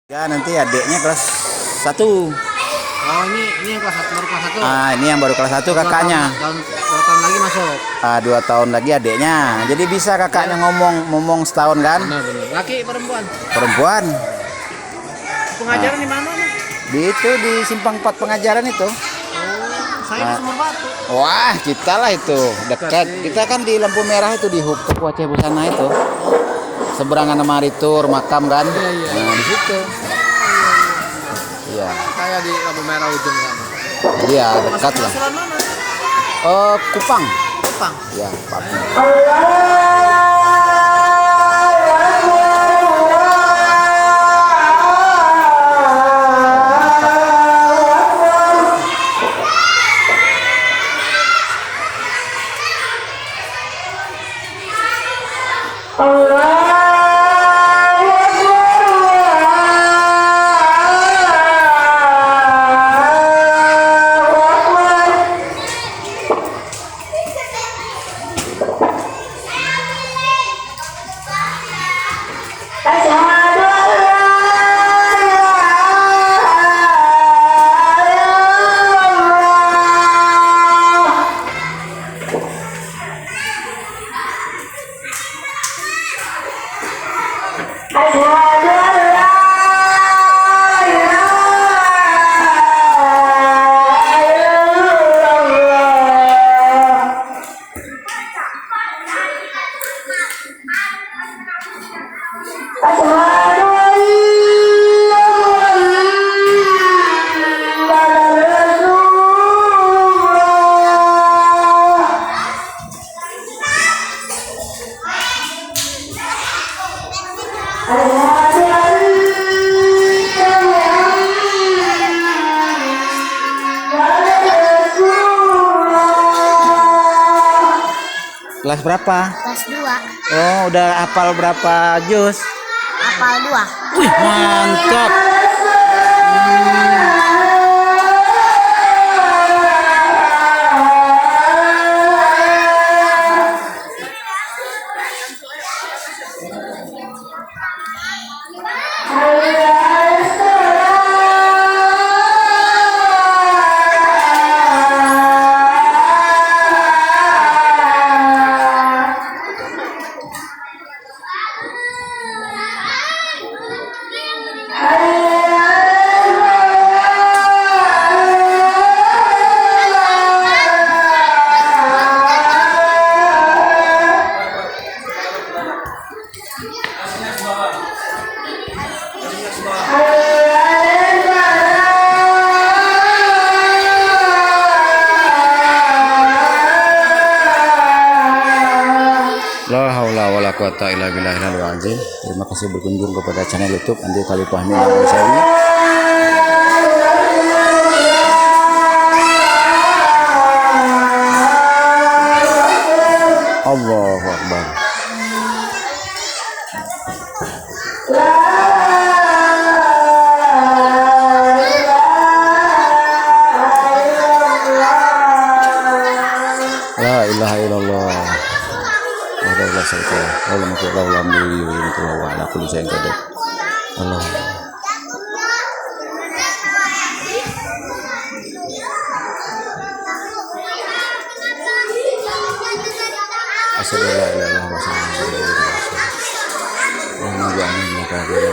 Ya nanti adiknya kelas 1. Oh ini yang kelas 1, baru kelas 1. Ah ini yang baru kelas 1 kakaknya. 2 tahun lagi masuk. 2 tahun lagi adiknya. Jadi bisa kakaknya ngomong setahun kan? Benar. Laki perempuan? Perempuan. Pengajaran di mana nih? Di Simpang 4 pengajaran itu. Oh, saya di Sumur Batu. Wah, kita lah itu dekat. Kita kan di lampu merah itu di Hukum Aceh Busana itu. Seberangan sama Ritur makam kan? Iya. Nah, di situ. Iya. Saya di lampu merah ujung sana. Iya, dekat lah. Pasuran mana? Kupang. Kupang. Ya, Pak. Kelas berapa? Kelas 2. Oh, udah hafal berapa juz? Hafal 2. Wih, mantap. La haula wala quwata illa billahil azim. Terima kasih berkunjung kepada channel YouTube Andi Khalil Fahmi Al-Sawi. Allahu Akbar. La ilaha illallah. Allah saya Allah makhluk Allah wa ala kulli syai'in qadir. Allah. Assalamualaikum warahmatullahi wabarakatuh.